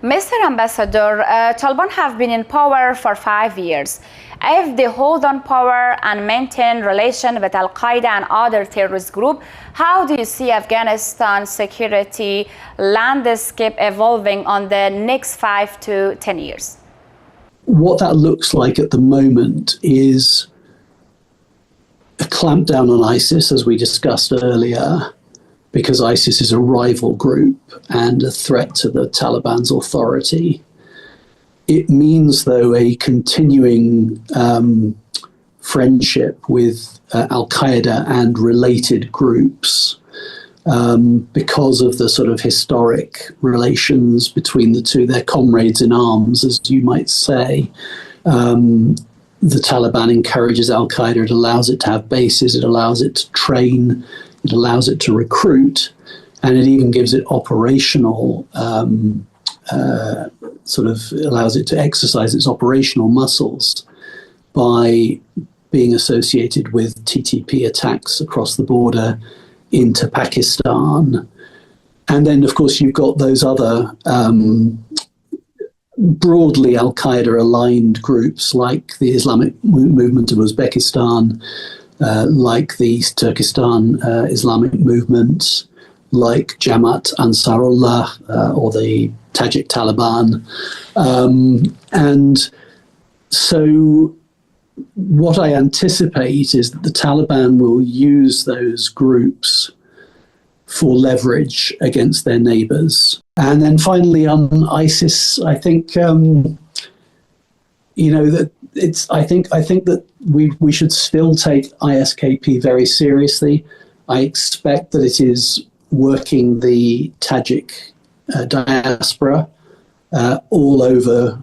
Mr. Ambassador, Taliban have been in power for 5 years. If they hold on power and maintain relation with al-Qaeda and other terrorist groups, how do you see Afghanistan's security landscape evolving on the next 5 to 10 years? What that looks like at the moment is a clampdown on ISIS, as we discussed earlier, because ISIS is a rival group and a threat to the Taliban's authority. It means, though, a continuing friendship with al-Qaeda and related groups because of the sort of historic relations between the two. They're comrades in arms, as you might say. The Taliban encourages al-Qaeda. It allows it to have bases. It allows it to train. It allows it to recruit, and it even gives it operational, allows it to exercise its operational muscles by being associated with TTP attacks across the border into Pakistan. And then, of course, you've got those other broadly al-Qaeda aligned groups like the Islamic movement of Uzbekistan, like the Turkestan Islamic movement, like Jamaat Ansarullah or the Tajik Taliban. And so what I anticipate is that the Taliban will use those groups for leverage against their neighbors. And then finally on ISIS, I think, I think that we should still take ISKP very seriously. I expect that it is working the Tajik diaspora all over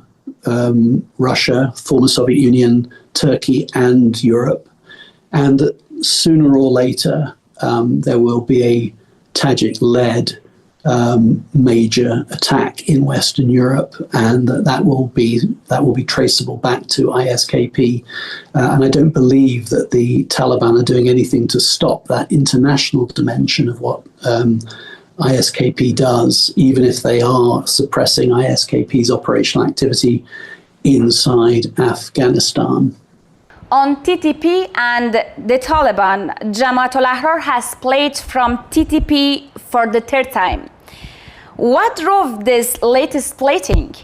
Russia, former Soviet Union, Turkey and Europe, and that sooner or later there will be a Tajik-led major attack in Western Europe, and that will be traceable back to ISKP. And I don't believe that the Taliban are doing anything to stop that international dimension of what ISKP does, even if they are suppressing ISKP's operational activity inside Afghanistan. On TTP and the Taliban, Jamaat al-Ahrar has split from TTP for the third time. What drove this latest splitting?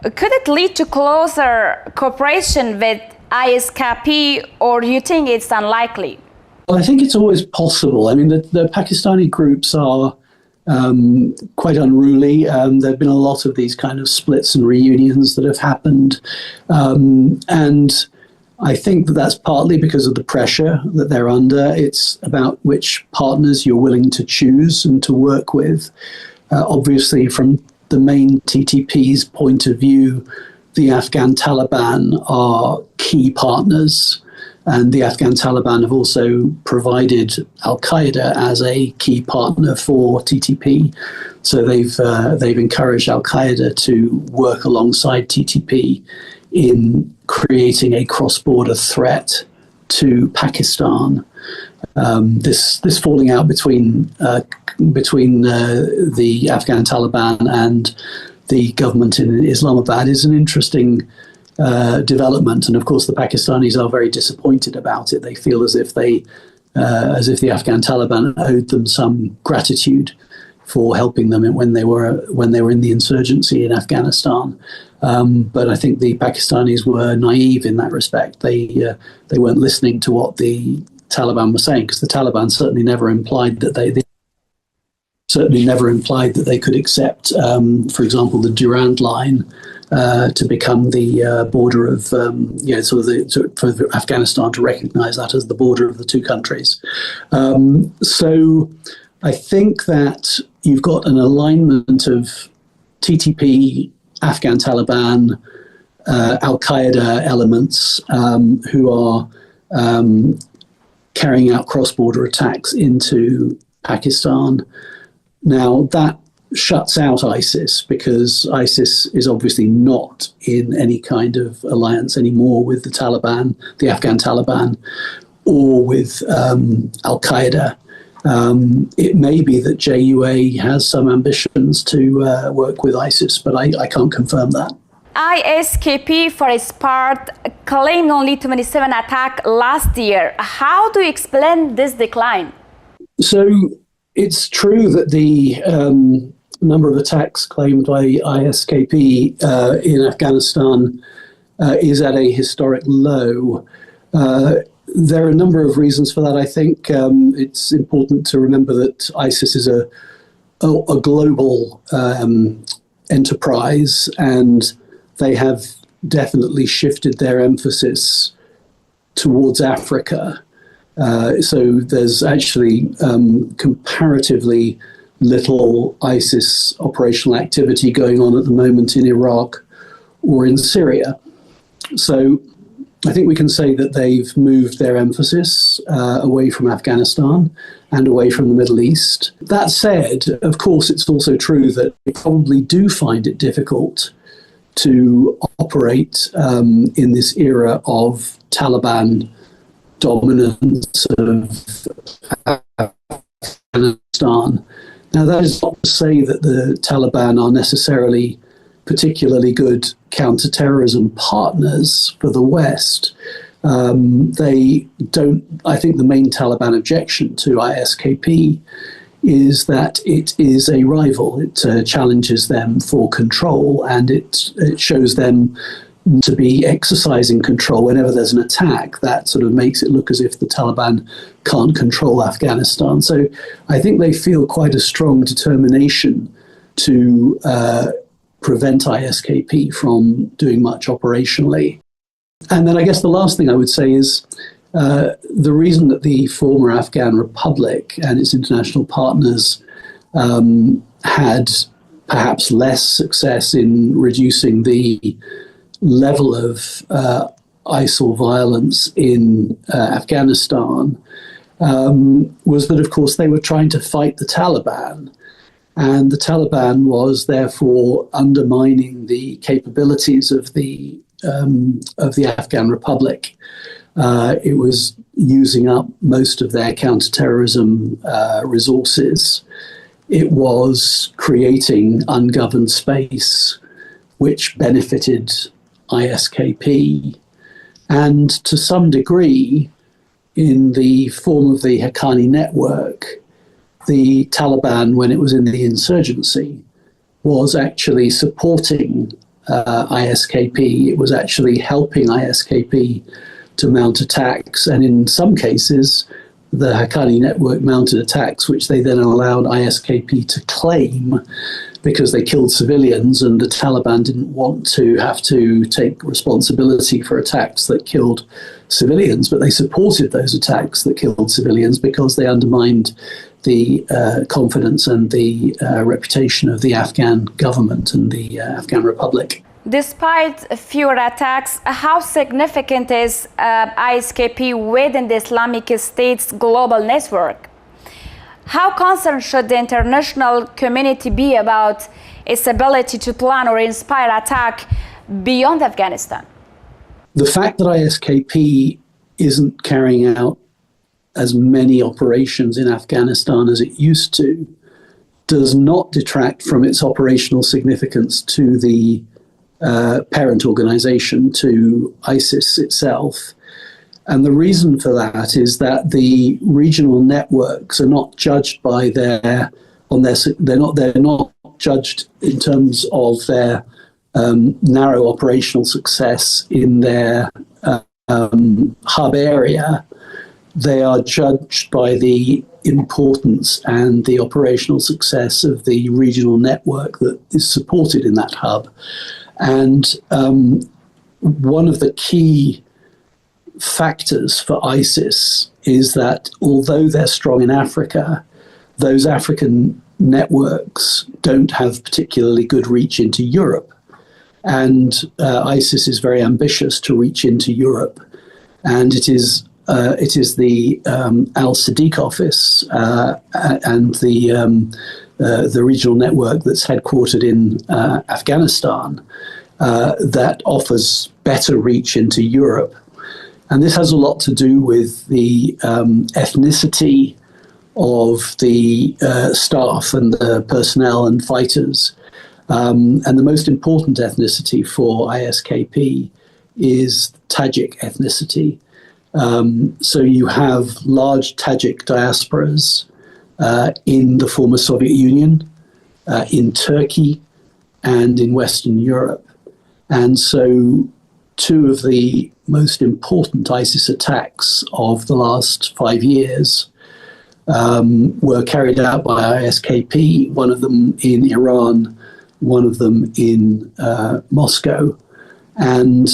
Could it lead to closer cooperation with ISKP, or do you think it's unlikely? Well, I think it's always possible. I mean, the Pakistani groups are quite unruly. There have been a lot of these kind of splits and reunions that have happened. And I think that that's partly because of the pressure that they're under. It's about which partners you're willing to choose and to work with. Obviously, from the main TTP's point of view, the Afghan Taliban are key partners, and the Afghan Taliban have also provided al-Qaeda as a key partner for TTP. So they've encouraged al-Qaeda to work alongside TTP in creating a cross-border threat to Pakistan. This falling out between the Afghan Taliban and the government in Islamabad is an interesting development, and of course the Pakistanis are very disappointed about it. They feel as if the Afghan Taliban owed them some gratitude for helping them when they were in the insurgency in Afghanistan. But I think the Pakistanis were naive in that respect. They weren't listening to what the Taliban were saying, because the Taliban certainly never implied that they could accept, for example, the Durand Line to become the border of, for Afghanistan to recognise that as the border of the two countries. So I think that you've got an alignment of TTP, Afghan Taliban, al-Qaeda elements who are carrying out cross-border attacks into Pakistan. Now, that shuts out ISIS, because ISIS is obviously not in any kind of alliance anymore with the Taliban, the Afghan Taliban, or with al-Qaeda. It may be that JUA has some ambitions to work with ISIS, but I can't confirm that. ISKP, for its part, claimed only 27 attacks last year. How do you explain this decline? So it's true that the number of attacks claimed by ISKP in Afghanistan is at a historic low. There are a number of reasons for that. I think it's important to remember that ISIS is a global enterprise, and they have definitely shifted their emphasis towards Africa. So there's actually comparatively little ISIS operational activity going on at the moment in Iraq or in Syria. So I think we can say that they've moved their emphasis away from Afghanistan and away from the Middle East. That said, of course, it's also true that they probably do find it difficult to operate in this era of Taliban dominance of Afghanistan. Now, that is not to say that the Taliban are necessarily particularly good counterterrorism partners for the West. They don't. I think the main Taliban objection to ISKP is that it is a rival. It challenges them for control, and it shows them to be exercising control whenever there's an attack. That sort of makes it look as if the Taliban can't control Afghanistan. So I think they feel quite a strong determination to prevent ISKP from doing much operationally. And then I guess the last thing I would say is the reason that the former Afghan Republic and its international partners had perhaps less success in reducing the level of ISIL violence in Afghanistan was that, of course, they were trying to fight the Taliban. And the Taliban was therefore undermining the capabilities of the Afghan Republic. It was using up most of their counterterrorism resources. It was creating ungoverned space, which benefited ISKP. And to some degree, in the form of the Haqqani network, the Taliban, when it was in the insurgency, was actually supporting ISKP. It was actually helping ISKP to mount attacks. And in some cases, the Haqqani network mounted attacks, which they then allowed ISKP to claim because they killed civilians, and the Taliban didn't want to have to take responsibility for attacks that killed civilians, but they supported those attacks that killed civilians because they undermined the confidence and the reputation of the Afghan government and the Afghan Republic. Despite fewer attacks, how significant is ISKP within the Islamic State's global network? How concerned should the international community be about its ability to plan or inspire attack beyond Afghanistan? The fact that ISKP isn't carrying out as many operations in Afghanistan as it used to does not detract from its operational significance to the parent organization, to ISIS itself. And the reason for that is that the regional networks are not judged by they're not judged in terms of their narrow operational success in their hub area. They are judged by the importance and the operational success of the regional network that is supported in that hub. And one of the key factors for ISIS is that although they're strong in Africa, those African networks don't have particularly good reach into Europe. And ISIS is very ambitious to reach into Europe. And it is the al-Sadiq office and the regional network that's headquartered in Afghanistan that offers better reach into Europe. And this has a lot to do with the ethnicity of the staff and the personnel and fighters. And the most important ethnicity for ISKP is Tajik ethnicity. So you have large Tajik diasporas in the former Soviet Union, in Turkey, and in Western Europe. And so two of the most important ISIS attacks of the last 5 years were carried out by ISKP, one of them in Iran, one of them in Moscow. And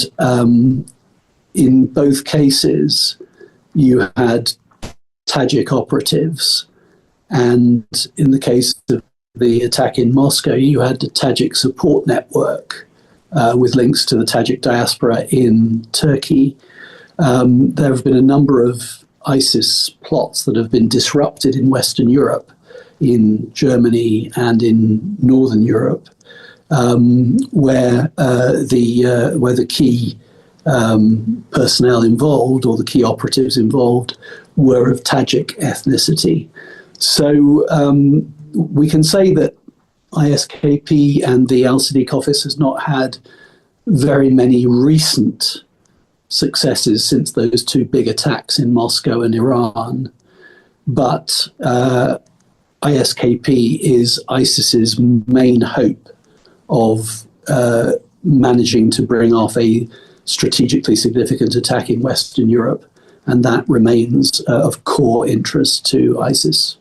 in both cases, you had Tajik operatives. And in the case of the attack in Moscow, you had the Tajik support network with links to the Tajik diaspora in Turkey. There have been a number of ISIS plots that have been disrupted in Western Europe, in Germany and in Northern Europe, where the key personnel involved, or the key operatives involved, were of Tajik ethnicity. So we can say that ISKP and the al-Siddiq office has not had very many recent successes since those two big attacks in Moscow and Iran. But ISKP is ISIS's main hope of managing to bring off a strategically significant attack in Western Europe, and that remains of core interest to ISIS.